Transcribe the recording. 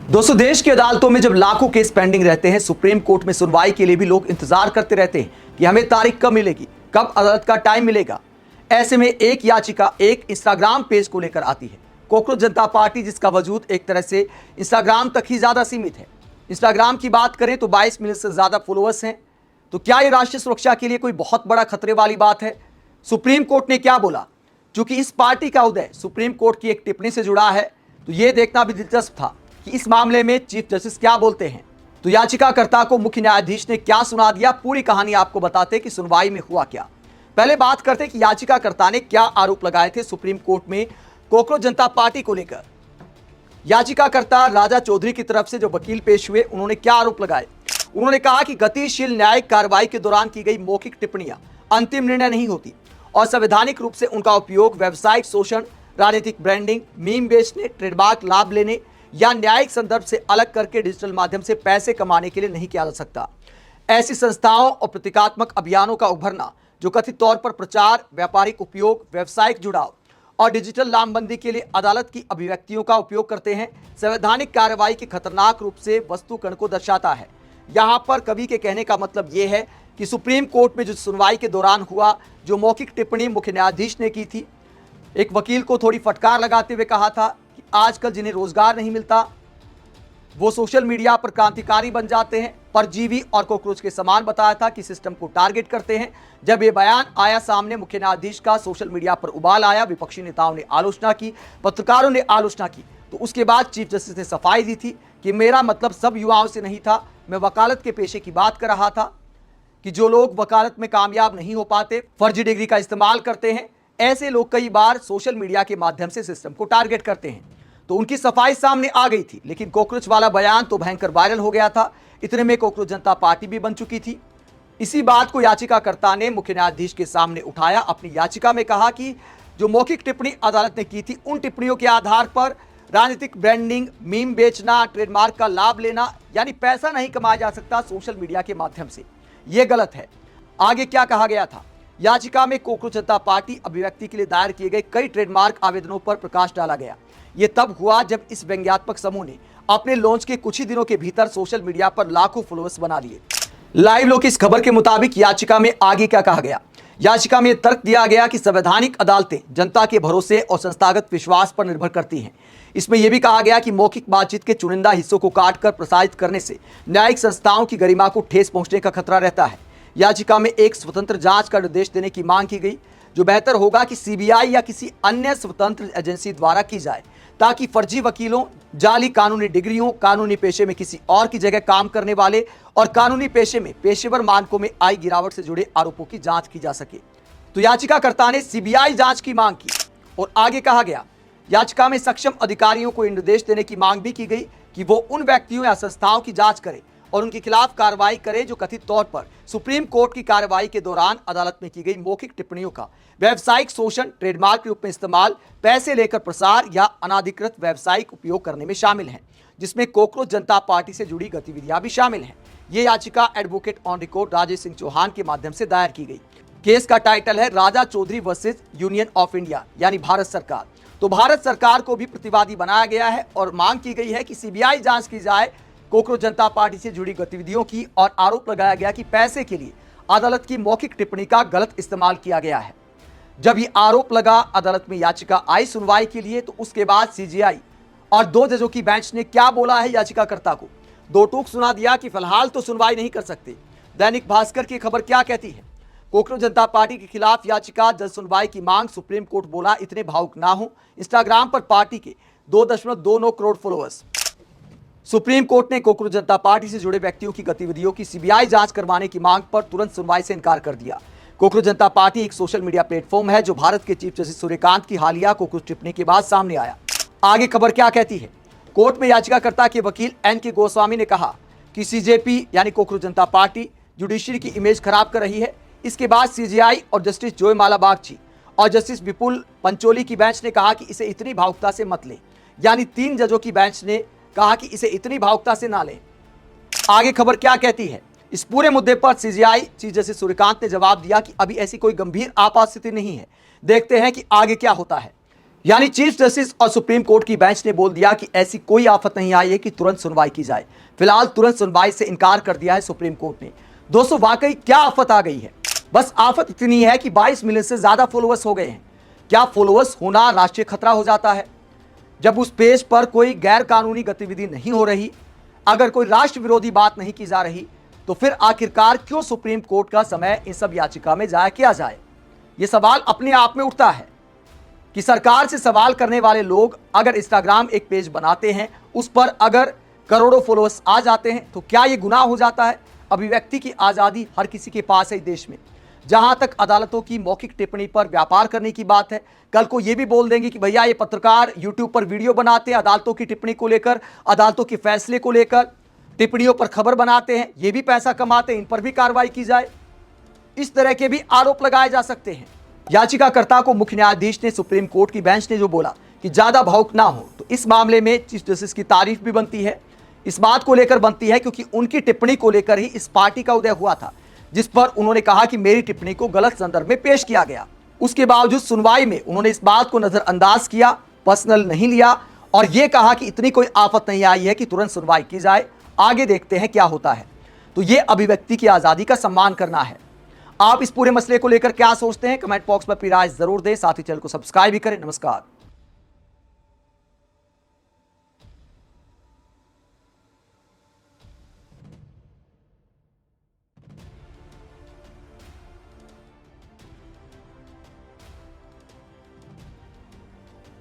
दोस्तों, देश की अदालतों में जब लाखों केस पेंडिंग रहते हैं, सुप्रीम कोर्ट में सुनवाई के लिए भी लोग इंतजार करते रहते हैं कि हमें तारीख कब मिलेगी, कब अदालत का टाइम मिलेगा। ऐसे में एक याचिका एक इंस्टाग्राम पेज को लेकर आती है। कोकरोच जनता पार्टी, जिसका वजूद एक तरह से इंस्टाग्राम तक ही ज्यादा सीमित है। इंस्टाग्राम की बात करें तो 22 मिलियन से ज्यादा फॉलोअर्स हैं। तो क्या ये राष्ट्रीय सुरक्षा के लिए कोई बहुत बड़ा खतरे वाली बात है? सुप्रीम कोर्ट ने क्या बोला? चूंकि इस पार्टी का उदय सुप्रीम कोर्ट की एक टिप्पणी से जुड़ा है, तो यह देखना भी दिलचस्प था कि इस मामले में चीफ जस्टिस क्या बोलते हैं। तो याचिकाकर्ता को मुख्य न्यायाधीश ने क्या सुना दिया, पूरी कहानी आपको बताते कि सुनवाई में हुआ क्या। पहले बात करते कि याचिकाकर्ता ने क्या आरोप लगाए थे सुप्रीम कोर्ट में कोकरोच जनता पार्टी को लेकर। याचिकाकर्ता राजा चौधरी की तरफ से जो वकील पेश हुए, उन्होंने क्या आरोप लगाए? उन्होंने कहा कि गतिशील न्यायिक कार्रवाई के दौरान की गई मौखिक टिप्पणियां अंतिम निर्णय नहीं होती और संवैधानिक रूप से उनका उपयोग व्यावसायिक शोषण, राजनीतिक ब्रांडिंग, मीम बेचने, ट्रेडमार्क लाभ लेने या न्यायिक संदर्भ से अलग करके डिजिटल माध्यम से पैसे कमाने के लिए नहीं किया जा सकता। ऐसी संस्थाओं और प्रतीकात्मक अभियानों का उभरना जो कथित तौर पर प्रचार, व्यापारिक उपयोग, व्यावसायिक जुड़ाव और डिजिटल लामबंदी के लिए अदालत की अभिव्यक्तियों का उपयोग करते हैं, संवैधानिक कार्रवाई के खतरनाक रूप से वस्तुकण को दर्शाता है। यहां पर कवि के कहने का मतलब यह है कि सुप्रीम कोर्ट में जो सुनवाई के दौरान हुआ, जो मौखिक टिप्पणी मुख्य न्यायाधीश ने की थी, एक वकील को थोड़ी फटकार लगाते हुए कहा था कि आजकल जिन्हें रोजगार नहीं मिलता वो सोशल मीडिया पर क्रांतिकारी बन जाते हैं, परजीवी और कॉकरोच के समान बताया था कि सिस्टम को टारगेट करते हैं। जब ये बयान आया सामने, मुख्य न्यायाधीश का सोशल मीडिया पर उबाल आया, विपक्षी नेताओं ने आलोचना की, पत्रकारों ने आलोचना की। तो उसके बाद चीफ जस्टिस ने सफाई दी थी कि मेरा मतलब सब युवाओं से नहीं था, मैं वकालत के पेशे की बात कर रहा था कि जो लोग वकालत में कामयाब नहीं हो पाते, फर्जी डिग्री का इस्तेमाल करते हैं, ऐसे लोग कई बार सोशल मीडिया के माध्यम से सिस्टम को टारगेट करते हैं। तो उनकी सफाई सामने आ गई थी। लेकिन कॉकरोच वाला बयान तो भयंकर वायरल हो गया था। इतने में कोकरोच जनता पार्टी भी बन चुकी थी। इसी बात को याचिकाकर्ता ने मुख्य न्यायाधीश के सामने उठाया। अपनी याचिका में कहा कि जो मौखिक टिप्पणी अदालत ने की थी, उन टिप्पणियों के आधार पर राजनीतिक ब्रांडिंग, मीम बेचना, ट्रेडमार्क का लाभ लेना, यानी पैसा नहीं कमाया जा सकता सोशल मीडिया के माध्यम से, यह गलत है। आगे क्या कहा गया था? याचिका में कोकरोच जनता पार्टी अभिव्यक्ति के लिए दायर किए गए कई ट्रेडमार्क आवेदनों पर प्रकाश डाला गया। यह तब हुआ जब इस व्यंग्यात्मक समूह ने अपने लॉन्च के कुछ ही दिनों के भीतर सोशल मीडिया पर लाखों फॉलोअर्स बना लिए। लाइव लोग की इस खबर के मुताबिक याचिका में आगे क्या कहा गया? याचिका में तर्क दिया गया कि संवैधानिक अदालतें जनता के भरोसे और संस्थागत विश्वास पर निर्भर करती हैं। इसमें यह भी कहा गया कि मौखिक बातचीत के चुनिंदा हिस्सों को काटकर प्रसारित करने से न्यायिक संस्थाओं की गरिमा को ठेस पहुंचने का खतरा रहता है। याचिका में एक स्वतंत्र जांच का निर्देश देने की मांग की गई, जो बेहतर होगा कि सीबीआई या किसी अन्य स्वतंत्र एजेंसी द्वारा की जाए, ताकि फर्जी वकीलों, जाली कानूनी डिग्रियों, कानूनी पेशे में किसी और की जगह काम करने वाले और कानूनी पेशे में पेशेवर मानकों में आई गिरावट से जुड़े आरोपों की जांच की जा सके। तो याचिकाकर्ता ने सीबीआई जांच की मांग की और आगे कहा गया, याचिका में सक्षम अधिकारियों को निर्देश देने की मांग भी की गई कि वो उन व्यक्तियों या संस्थाओं की जांच करें और उनके खिलाफ कार्रवाई करें जो कथित तौर पर सुप्रीम कोर्ट की कार्रवाई के दौरान अदालत में की गई मौखिक टिप्पणियों का व्यावसायिक शोषण, ट्रेडमार्क के रूप में इस्तेमाल, पैसे लेकर प्रसार या अनाधिकृत व्यावसायिक उपयोग करने में शामिल हैं, जिसमें कोकरोच जनता पार्टी से जुड़ी गतिविधियां भी शामिल हैं। ये याचिका advocate on record Rajesh Singh Chauhan के माध्यम से दायर की गई। केस का टाइटल है Raja Chaudhary versus union of India, यानी भारत सरकार। तो भारत सरकार को भी प्रतिवादी बनाया गया है और मांग की गई है कि सीबीआई जांच की जाए कोकरोच जनता पार्टी से जुड़ी गतिविधियों की, और आरोप लगाया गया कि पैसे के लिए अदालत की मौखिक टिप्पणी का गलत इस्तेमाल किया गया है। जब ये आरोप लगा, अदालत में याचिका आई सुनवाई के लिए, तो उसके बाद सीजेआई और 2 जजों की बेंच ने क्या बोला है याचिकाकर्ता को? 2 टूक सुना दिया कि फिलहाल तो सुनवाई नहीं कर सकते। दैनिक भास्कर की खबर क्या कहती है? कोकरोच जनता पार्टी के खिलाफ याचिका, जज सुनवाई की मांग, सुप्रीम कोर्ट बोला इतने भावुक ना हो, इंस्टाग्राम पर पार्टी के 2.29 करोड़ फॉलोअर्स। सुप्रीम कोर्ट ने कोकरोच जनता पार्टी से जुड़े व्यक्तियों की गतिविधियों की सीबीआई जांच करवाने की मांग पर तुरंत सुनवाई से इनकार कर दिया। कोकरोच जनता पार्टी एक सोशल मीडिया प्लेटफॉर्म है जो भारत के चीफ जस्टिस सूर्यकांत की हालिया कोकरोच टिप्पणी के बाद सामने आया। आगे खबर क्या कहती है? कोर्ट में याचिकाकर्ता के वकील एन.के. गोस्वामी ने कहा कि सीजेपी यानी कोकरोच जनता पार्टी जुडिशरी की इमेज खराब कर रही है। इसके बाद सीजेआई और जस्टिस जोय माला बागची और जस्टिस विपुल पंचोली की बेंच ने कहा कि इसे इतनी भावुकता से मत ले, यानी 3 जजों की बेंच ने कहा कि इसे इतनी भावुकता से ना लें। आगे खबर क्या कहती है? इस पूरे मुद्दे पर सीजेआई चीफ जस्टिस सूर्यकांत ने जवाब दिया कि अभी ऐसी कोई गंभीर आपात स्थिति नहीं है, देखते हैं कि आगे क्या होता है। यानी चीफ जस्टिस और सुप्रीम कोर्ट की बेंच ने बोल दिया कि ऐसी कोई आफत नहीं आई है कि तुरंत सुनवाई की जाए। फिलहाल तुरंत सुनवाई से इनकार कर दिया है सुप्रीम कोर्ट ने। दोस्तों, वाकई क्या आफत आ गई है? बस आफत इतनी है कि 22 मिलियन से ज्यादा फॉलोअर्स हो गए हैं। क्या फॉलोअर्स होना राष्ट्रीय खतरा हो जाता है? जब उस पेज पर कोई गैर कानूनी गतिविधि नहीं हो रही, अगर कोई राष्ट्र विरोधी बात नहीं की जा रही, तो फिर आखिरकार क्यों सुप्रीम कोर्ट का समय इन सब याचिका में जाया किया जाए? यह सवाल अपने आप में उठता है कि सरकार से सवाल करने वाले लोग अगर इंस्टाग्राम एक पेज बनाते हैं, उस पर अगर करोड़ों फॉलोअर्स आ जाते हैं, तो क्या यह गुनाह हो जाता है? अभिव्यक्ति की आज़ादी हर किसी के पास है देश में। जहां तक अदालतों की मौखिक टिप्पणी पर व्यापार करने की बात है, कल को यह भी बोल देंगे कि भैया ये पत्रकार यूट्यूब पर वीडियो बनाते हैं अदालतों की टिप्पणी को लेकर, अदालतों के फैसले को लेकर, टिप्पणियों पर खबर बनाते हैं, ये भी पैसा कमाते हैं, इन पर भी कार्रवाई की जाए। इस तरह के भी आरोप लगाए जा सकते हैं। याचिकाकर्ता को मुख्य न्यायाधीश ने, सुप्रीम कोर्ट की बेंच ने जो बोला कि ज्यादा भावुक ना हो, तो इस मामले में चीफ जस्टिस की तारीफ भी बनती है। इस बात को लेकर बनती है क्योंकि उनकी टिप्पणी को लेकर ही इस पार्टी का उदय हुआ था, जिस पर उन्होंने कहा कि मेरी टिप्पणी को गलत संदर्भ में पेश किया गया। उसके बावजूद सुनवाई में उन्होंने इस बात को नजरअंदाज किया, पर्सनल नहीं लिया और यह कहा कि इतनी कोई आफत नहीं आई है कि तुरंत सुनवाई की जाए, आगे देखते हैं क्या होता है। तो यह अभिव्यक्ति की आजादी का सम्मान करना है। आप इस पूरे मसले को लेकर क्या सोचते हैं? कमेंट बॉक्स में अपनी राय जरूर दें, साथ ही चैनल को सब्सक्राइब भी करें। नमस्कार।